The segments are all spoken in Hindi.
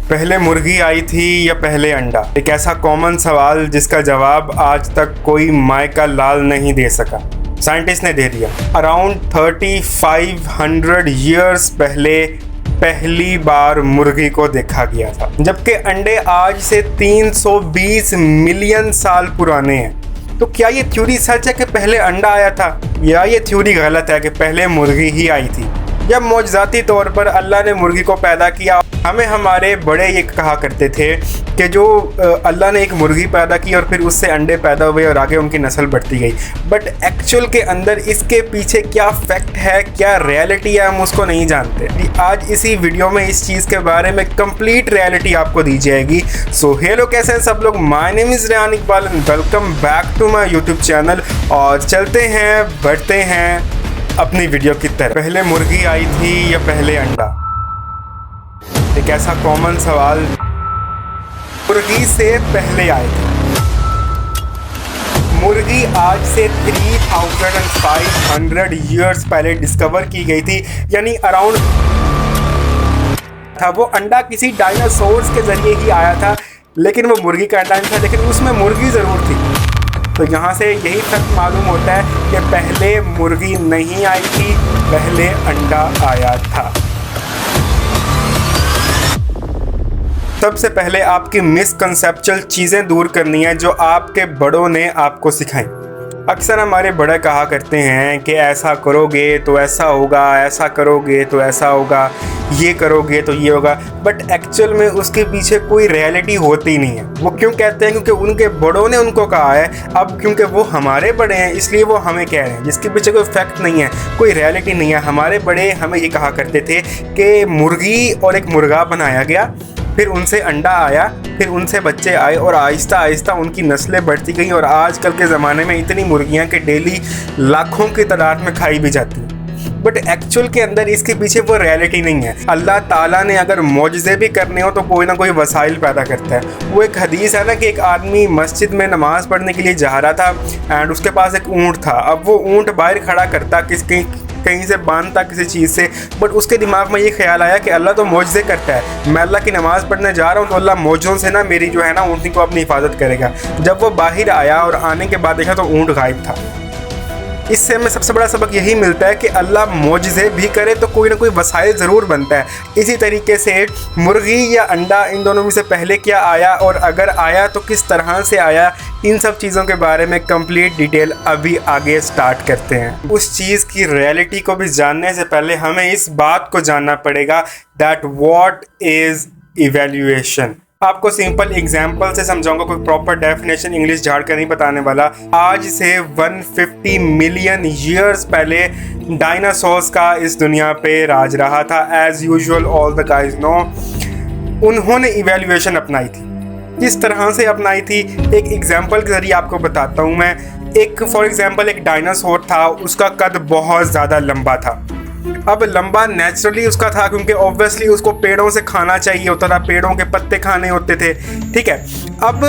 पहले मुर्गी आई थी या पहले अंडा? एक ऐसा कॉमन सवाल जिसका जवाब आज तक कोई मायका लाल नहीं दे सका। साइंटिस्ट ने दे दिया। अराउंड 3500 ईयर्स पहले पहली बार मुर्गी को देखा गया था, जबकि अंडे आज से 320 मिलियन साल पुराने हैं। तो क्या ये थ्योरी सच है कि पहले अंडा आया था, या ये थ्योरी गलत है कि पहले मुर्गी ही आई थी? जब मौजज़ाती तौर पर अल्लाह ने मुर्गी को पैदा किया, हमें हमारे बड़े ये कहा करते थे कि जो अल्लाह ने एक मुर्गी पैदा की और फिर उससे अंडे पैदा हुए और आगे उनकी नस्ल बढ़ती गई। बट एक्चुअल के अंदर इसके पीछे क्या फैक्ट है, क्या रियलिटी है, हम उसको नहीं जानते। आज इसी वीडियो में इस चीज़ के बारे में कंप्लीट रियलिटी आपको दी जाएगी। सो हेलो, कैसे हैं सब लोग? My name is Rehan Iqbal and welcome back to my YouTube channel. और चलते हैं, बढ़ते हैं अपनी वीडियो की तरफ। पहले मुर्गी आई थी या पहले अंडा? एक ऐसा कॉमन सवाल मुर्गी से पहले आए थे। मुर्गी आज से 3500 ईयर्स पहले डिस्कवर की गई थी, यानी अराउंड था। वो अंडा किसी डायनासोर्स के जरिए ही आया था, लेकिन वो मुर्गी का अंडा नहीं था, लेकिन उसमें मुर्गी ज़रूर थी। तो यहाँ से यही तक मालूम होता है कि पहले मुर्गी नहीं आई थी, पहले अंडा आया था। सबसे पहले आपकी मिसकंसेप्चुअल चीज़ें दूर करनी है जो आपके बड़ों ने आपको सिखाई। अक्सर हमारे बड़े कहा करते हैं कि ऐसा करोगे तो ऐसा होगा, ऐसा करोगे तो ऐसा होगा, ये करोगे तो ये होगा। बट एक्चुअल में उसके पीछे कोई रियलिटी होती नहीं है। वो क्यों कहते हैं? क्योंकि उनके बड़ों ने उनको कहा है। अब क्योंकि वो हमारे बड़े हैं इसलिए वो हमें कह रहे हैं, जिसके पीछे कोई फैक्ट नहीं है, कोई रियलिटी नहीं है। हमारे बड़े हमें ये कहा करते थे कि मुर्गी और एक मुर्गा बनाया गया, फिर उनसे अंडा आया, फिर उनसे बच्चे आए और आहिस्ता आहिस्ता उनकी नस्लें बढ़ती गई। और आजकल के ज़माने में इतनी मुर्गियां कि डेली लाखों की तादाद में खाई भी जाती हैं। बट एक्चुअल के अंदर इसके पीछे वो रियलिटी नहीं है। अल्लाह ताला ने अगर मौजज़े भी करने हो तो कोई ना कोई वसाइल पैदा करता है। वो एक हदीस है ना कि एक आदमी मस्जिद में नमाज़ पढ़ने के लिए जा रहा था एंड उसके पास एक ऊँट था। अब वो ऊँट बाहर खड़ा करता कहीं से बांधता किसी चीज़ से, बट उसके दिमाग में ये ख्याल आया कि अल्लाह तो मौजज़े करता है, मैं अल्लाह की नमाज़ पढ़ने जा रहा हूँ तो अल्लाह मौजों से ना मेरी जो है ना ऊँटनी को अपनी हिफाजत करेगा। जब वो बाहर आया और आने के बाद देखा तो ऊँट गायब था। इससे हमें सबसे बड़ा सबक यही मिलता है कि अल्लाह मौजज़े भी करे तो कोई ना कोई वसाइल ज़रूर बनता है। इसी तरीके से मुर्गी या अंडा, इन दोनों में से पहले क्या आया और अगर आया तो किस तरह से आया, इन सब चीज़ों के बारे में कंप्लीट डिटेल अभी आगे स्टार्ट करते हैं। उस चीज़ की रियलिटी को भी जानने से पहले हमें इस बात को जानना पड़ेगा दैट व्हाट इज़ इवैल्यूएशन। आपको सिंपल एग्जाम्पल से समझाऊंगा, कोई प्रॉपर डेफिनेशन इंग्लिश झाड़ कर नहीं बताने वाला। आज से 150 मिलियन ईयर्स पहले डायनासोर्स का इस दुनिया पे राज रहा था। As usual all the guys know, उन्होंने इवैल्यूएशन अपनाई थी। किस तरह से अपनाई थी, एक एग्जाम्पल के जरिए आपको बताता हूँ मैं। एक फॉर एग्जाम्पल एक डायनासोर था, उसका कद बहुत ज़्यादा लंबा था। अब लंबा नेचुरली उसका था क्योंकि ऑब्वियसली उसको पेड़ों से खाना चाहिए होता था, पेड़ों के पत्ते खाने होते थे, ठीक है। अब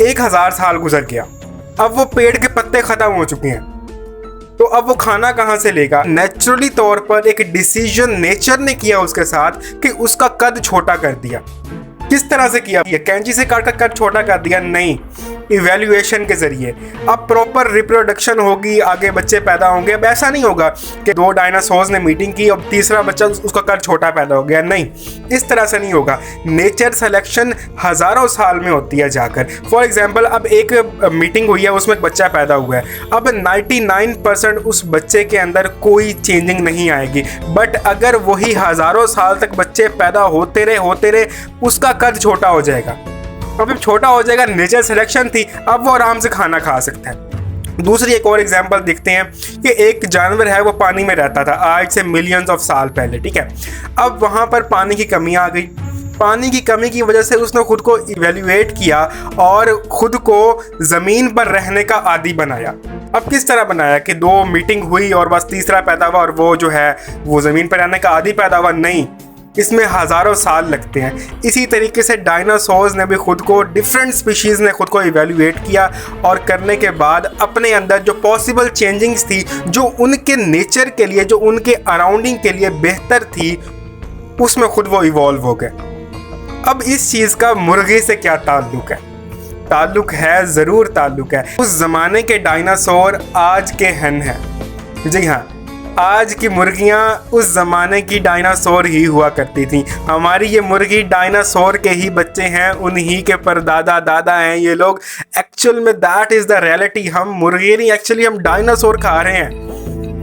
1000 साल गुजर गया, अब वो पेड़ के पत्ते ख़त्म हो चुके हैं, तो अब वो खाना कहाँ से लेगा? नेचुरली तौर पर एक डिसीजन नेचर ने किया उसके साथ कि उसका कद छोटा कर दिया। किस तरह से किया? कैंची से काट कर कद छोटा कर दिया? नहीं, इवैल्यूएशन के जरिए। अब प्रॉपर रिप्रोडक्शन होगी, आगे बच्चे पैदा होंगे। अब ऐसा नहीं होगा कि 2 डायनासोर्स ने मीटिंग की और तीसरा बच्चा उसका कद छोटा पैदा हो गया। नहीं, इस तरह से नहीं होगा। नेचर सिलेक्शन हज़ारों साल में होती है जाकर। फॉर एग्जांपल अब एक मीटिंग हुई है, उसमें एक बच्चा पैदा हुआ है। अब 99% उस बच्चे के अंदर कोई चेंजिंग नहीं आएगी। बट अगर वही हज़ारों साल तक बच्चे पैदा होते रहे उसका कद छोटा हो जाएगा। अब छोटा हो जाएगा, नेचर सिलेक्शन थी, अब वो आराम से खाना खा सकता है। दूसरी एक और एग्जांपल देखते हैं कि एक जानवर है, वो पानी में रहता था आज से मिलियंस ऑफ साल पहले, ठीक है। अब वहाँ पर पानी की कमी आ गई। पानी की कमी की वजह से उसने खुद को इवैल्यूएट किया और खुद को ज़मीन पर रहने का आदी बनाया। अब किस तरह बनाया कि 2 मीटिंग हुई और बस तीसरा पैदा हुआ और वो जो है वो ज़मीन पर रहने का आदी पैदा हुआ? नहीं, इसमें हज़ारों साल लगते हैं। इसी तरीके से डायनासोर्स ने भी खुद को, डिफरेंट स्पीशीज़ ने खुद को इवैल्यूएट किया और करने के बाद अपने अंदर जो पॉसिबल चेंजिंग्स थी, जो उनके नेचर के लिए, जो उनके अराउंडिंग के लिए बेहतर थी, उसमें खुद वो इवॉल्व हो गए। अब इस चीज का मुर्गी से क्या ताल्लुक है? ताल्लुक है, जरूर ताल्लुक है। उस जमाने के डायनासोर आज के हन हैं। जी हाँ, आज की मुर्गियां उस जमाने की डायनासोर ही हुआ करती थी। हमारी ये मुर्गी डायनासोर के ही बच्चे हैं, उन्हीं के परदादा दादा हैं ये लोग। एक्चुअल में दैट इज द रियलिटी। हम मुर्गी नहीं, एक्चुअली हम डायनासोर खा रहे हैं।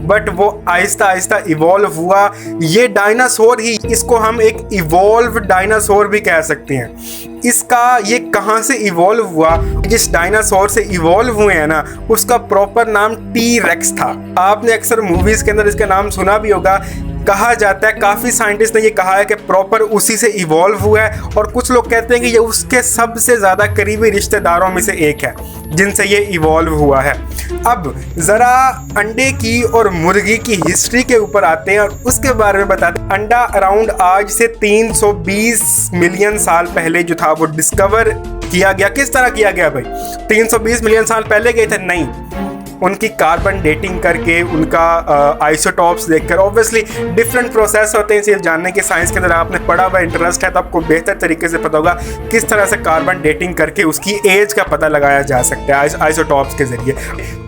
बट वो आहिस्ता आहिस्ता इवॉल्व हुआ। ये डायनासोर ही, इसको हम एक इवॉल्व डायनासोर भी कह सकते हैं। इसका ये कहाँ से इवॉल्व हुआ? जिस डायनासोर से इवॉल्व हुए हैं ना, उसका प्रॉपर नाम टी रेक्स था। आपने अक्सर मूवीज के अंदर इसका नाम सुना भी होगा। कहा जाता है, काफ़ी साइंटिस्ट ने ये कहा है कि प्रॉपर उसी से इवॉल्व हुआ है, और कुछ लोग कहते हैं कि ये उसके सबसे ज़्यादा करीबी रिश्तेदारों में से एक है जिनसे ये इवॉल्व हुआ है। अब ज़रा अंडे की और मुर्गी की हिस्ट्री के ऊपर आते हैं और उसके बारे में बताते हैं। अंडा अराउंड आज से 320 मिलियन साल पहले जो था वो डिस्कवर किया गया। किस तरह किया गया भाई? 320 मिलियन साल पहले गए थे? नहीं, उनकी कार्बन डेटिंग करके, उनका आइसोटॉप्स देखकर। ऑब्वियसली डिफरेंट प्रोसेस होते हैं, सिर्फ जानने के साइंस के अंदर आपने पढ़ा हुआ इंटरेस्ट है तो आपको बेहतर तरीके से पता होगा किस तरह से कार्बन डेटिंग करके उसकी एज का पता लगाया जा सकता है आइसोटॉप्स के जरिए।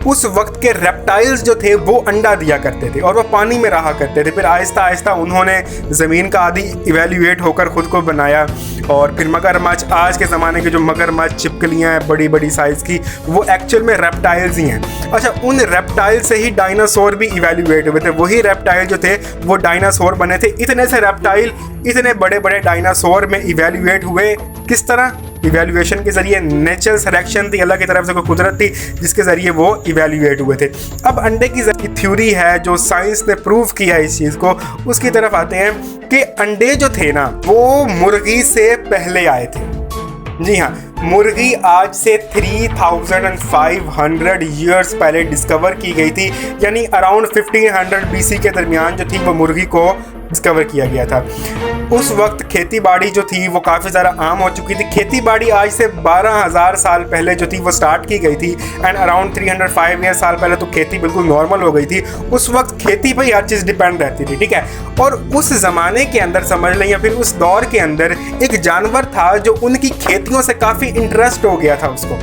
उस वक्त के रेप्टाइल्स जो थे वो अंडा दिया करते थे और वो पानी में रहा करते थे। फिर आहिस्ता आहिस्ता उन्होंने ज़मीन का आदि इवेल्युएट होकर ख़ुद को बनाया, और फिर मगरमच्छ, आज के ज़माने के जो मगरमच्छ, छिपकलियाँ हैं बड़ी बड़ी साइज़ की, वो एक्चुअल में रेप्टाइल्स ही हैं। अच्छा, उन रेप्टाइल से ही डायनासोर भी इवेल्युएट हुए थे। वही रेप्टाइल जो थे वो डायनासोर बने थे। इतने से रेप्टाइल इतने बड़े बड़े डायनासोर में इवेल्युएट हुए। किस तरह? इवेल्युएशन के जरिए। नेचुरल सिलेक्शन थी, अल्लाह की तरफ से कोई कुदरत थी जिसके जरिए वो इवेल्युएट हुए थे। अब अंडे की थ्योरी है जो साइंस ने प्रूव किया इस चीज़ को, उसकी तरफ आते हैं कि अंडे जो थे ना वो मुर्गी से पहले आए थे। जी हाँ, मुर्गी आज से 3500 ईयर्स पहले डिस्कवर की गई थी, यानी अराउंड 1500 BC के दरमियान जो थी वो मुर्गी को डिस्कवर किया गया था। उस वक्त खेती बाड़ी जो थी वो काफ़ी ज़्यादा आम हो चुकी थी। खेती बाड़ी आज से 12,000 साल पहले जो थी वो स्टार्ट की गई थी, एंड अराउंड 305 ईयर साल पहले तो खेती बिल्कुल नॉर्मल हो गई थी। उस वक्त खेती पर हर चीज़ डिपेंड रहती थी, ठीक है। और उस ज़माने के अंदर समझ लें, या फिर उस दौर के अंदर एक जानवर था जो उनकी खेतियों से काफ़ी इंटरेस्ट हो गया था उसको,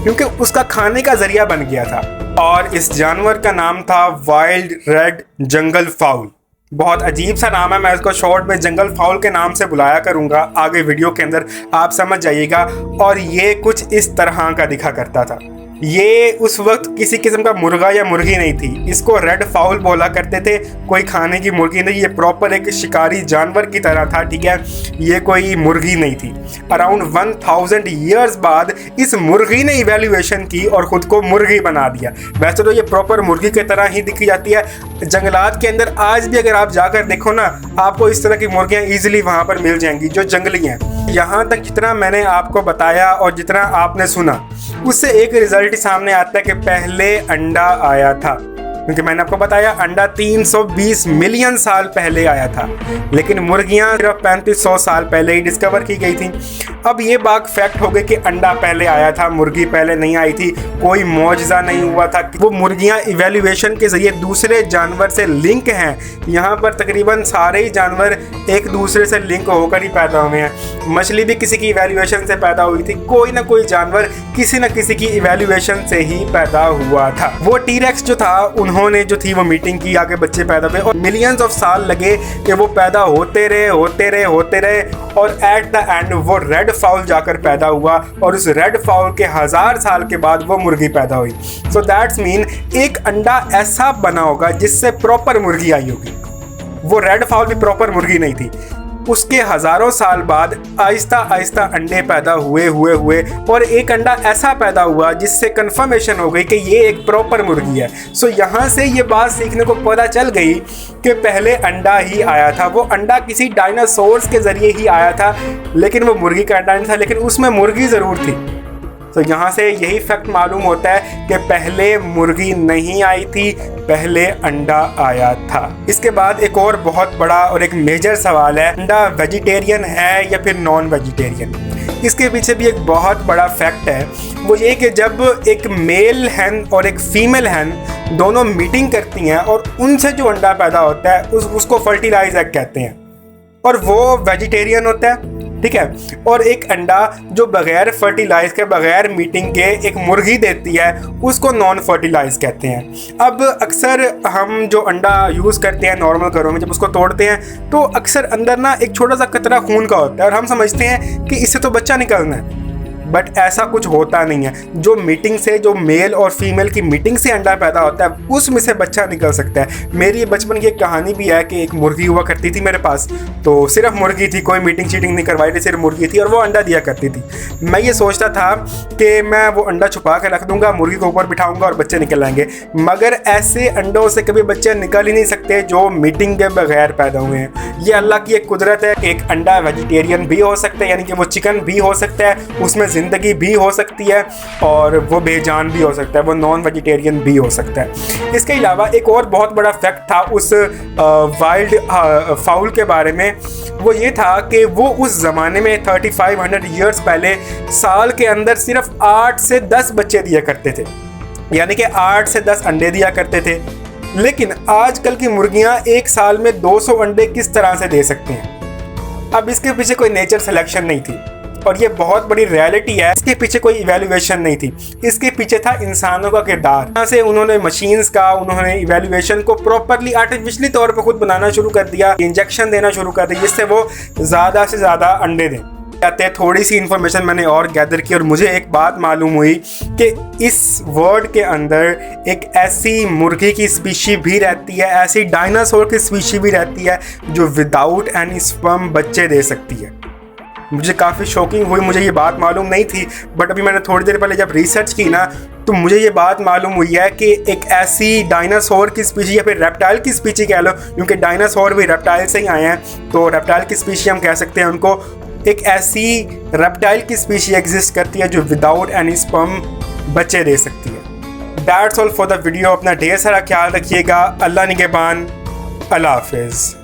क्योंकि उसका खाने का जरिया बन गया था। और इस जानवर का नाम था वाइल्ड रेड जंगल फाउल। बहुत अजीब सा नाम है, मैं इसको शॉर्ट में जंगल फाउल के नाम से बुलाया करूंगा आगे वीडियो के अंदर, आप समझ जाइएगा। और ये कुछ इस तरह का दिखा करता था। ये उस वक्त किसी किस्म का मुर्गा या मुर्गी नहीं थी, इसको रेड फाउल बोला करते थे। कोई खाने की मुर्गी नहीं, ये प्रॉपर एक शिकारी जानवर की तरह था, ठीक है। ये कोई मुर्गी नहीं थी। अराउंड 1000 ईयर्स बाद इस मुर्गी ने इवेल्युएशन की और ख़ुद को मुर्गी बना दिया। वैसे तो ये प्रॉपर मुर्गी की तरह ही दिखी जाती है। जंगलात के अंदर आज भी अगर आप जाकर देखो ना, आपको इस तरह की मुर्गियाँ ईजिली वहाँ पर मिल जाएंगी जो जंगली हैं। यहाँ तक जितना मैंने आपको बताया और जितना आपने सुना, उससे एक रिजल्ट सामने आता है कि पहले अंडा आया था, क्योंकि मैंने आपको बताया अंडा 320 मिलियन साल पहले आया था, लेकिन मुर्गियां सिर्फ 3500 साल पहले ही डिस्कवर की गई थी। अब ये बात फैक्ट हो गई कि अंडा पहले आया था, मुर्गी पहले नहीं आई थी। कोई मौजज़ा नहीं हुआ था। वो मुर्गियां इवेल्युएशन के जरिए दूसरे जानवर से लिंक हैं। यहाँ पर तकरीबन सारे ही जानवर एक दूसरे से लिंक होकर ही पैदा हुए हैं। मछली भी किसी की इवेल्युएशन से पैदा हुई थी। कोई ना कोई जानवर किसी न किसी की इवेल्युएशन से ही पैदा हुआ था। वो टी-रेक्स जो था, उन्होंने जो थी वो मीटिंग की, आगे बच्चे पैदा हुए और मिलियंस ऑफ साल लगे कि वो पैदा होते रहे और एट द एंड वो रेड फाउल जाकर पैदा हुआ, और उस रेड फाउल के 1000 साल के बाद वो मुर्गी पैदा हुई। सो दैट्स मीन एक अंडा ऐसा बना होगा जिससे प्रॉपर मुर्गी आई होगी। वो रेड फाउल भी प्रॉपर मुर्गी नहीं थी। उसके हजारों साल बाद आहिस्ता आहिस्ता अंडे पैदा हुए और एक अंडा ऐसा पैदा हुआ जिससे कंफर्मेशन हो गई कि ये एक प्रॉपर मुर्गी है। सो यहाँ से ये बात सीखने को पता चल गई कि पहले अंडा ही आया था। वो अंडा किसी डायनासोर्स के जरिए ही आया था, लेकिन वो मुर्गी का अंडा नहीं था, लेकिन उसमें मुर्गी ज़रूर थी। तो यहाँ से यही फैक्ट मालूम होता है कि पहले मुर्गी नहीं आई थी, पहले अंडा आया था। इसके बाद एक और बहुत बड़ा और एक मेजर सवाल है, अंडा वेजिटेरियन है या फिर नॉन वेजिटेरियन? इसके पीछे भी एक बहुत बड़ा फैक्ट है। वो ये कि जब एक मेल हैन और एक फीमेल हैन दोनों मीटिंग करती हैं और उनसे जो अंडा पैदा होता है उसको फर्टिलाइज एग कहते हैं, और वो वेजिटेरियन होता है। ठीक है। और एक अंडा जो बगैर फर्टिलाइज के, बगैर मीटिंग के एक मुर्गी देती है, उसको नॉन फर्टिलाइज कहते हैं। अब अक्सर हम जो अंडा यूज़ करते हैं नॉर्मल घरों में, जब उसको तोड़ते हैं तो अक्सर अंदर ना एक छोटा सा कतरा खून का होता है और हम समझते हैं कि इससे तो बच्चा निकलना है, बट ऐसा कुछ होता नहीं है। जो मीटिंग से, जो मेल और फीमेल की मीटिंग से अंडा पैदा होता है, उसमें से बच्चा निकल सकता है। मेरी बचपन की एक कहानी भी है कि एक मुर्गी हुआ करती थी मेरे पास, तो सिर्फ मुर्गी थी, कोई मीटिंग शीटिंग नहीं करवाई थी, सिर्फ मुर्गी थी और वो अंडा दिया करती थी। मैं ये सोचता था कि मैं वो अंडा छुपा के रख दूंगा, मुर्गी को ऊपर बिठाऊंगा और बच्चे निकल आएंगे, मगर ऐसे अंडों से कभी बच्चे निकल ही नहीं सकते जो मीटिंग के बगैर पैदा हुए हैं। ये अल्लाह की एक कुदरत है। एक अंडा वेजिटेरियन भी हो सकता है, यानी कि वो चिकन भी हो सकता है, उसमें ज़िंदगी भी हो सकती है, और वो बेजान भी हो सकता है, वो नॉन वेजिटेरियन भी हो सकता है। इसके अलावा एक और बहुत बड़ा फैक्ट था उस वाइल्ड फाउल के बारे में, वो ये था कि वो उस ज़माने में 3500 ईयर्स पहले साल के अंदर सिर्फ 8 से 10 बच्चे दिया करते थे, यानी कि 8 से 10 अंडे दिया करते थे। लेकिन आजकल की मुर्गियां एक साल में 200 अंडे किस तरह से दे सकते हैं? अब इसके पीछे कोई नेचर सिलेक्शन नहीं थी, और ये बहुत बड़ी रियलिटी है। इसके पीछे कोई इवैल्यूएशन नहीं थी, इसके पीछे था इंसानों का किरदार। यहाँ से उन्होंने मशीन्स का, उन्होंने इवैल्यूएशन को प्रॉपरली आर्टिफिशियली तौर पे खुद बनाना शुरू कर दिया, इंजेक्शन देना शुरू कर दिया, जिससे वो ज़्यादा से ज़्यादा अंडे दें। थोड़ी सी इन्फॉर्मेशन मैंने और गैदर की और मुझे एक बात मालूम हुई कि इस वर्ल्ड के अंदर एक ऐसी मुर्गी की स्पीशी भी रहती है, ऐसी डायनासोर की स्पीशी भी रहती है जो विदाउट एनी स्पर्म बच्चे दे सकती है। मुझे काफ़ी शॉकिंग हुई, मुझे ये बात मालूम नहीं थी, बट अभी मैंने थोड़ी देर पहले जब रिसर्च की ना, तो मुझे ये बात मालूम हुई है कि एक ऐसी डायनासोर की स्पीशी या फिर रेप्टाइल की स्पीशी कह लो, क्योंकि डायनासोर भी रेप्टाइल से ही आए हैं, तो रेप्टाइल की स्पीशी हम कह सकते हैं उनको। एक ऐसी रेप्टाइल की स्पीशी एग्जिस्ट करती है जो विदाउट एनी स्पर्म बच्चे दे सकती है। That's all for the video. अपना ढेर सारा ख्याल रखिएगा। अल्लाह निगहबान। अल्लाह हाफिज़।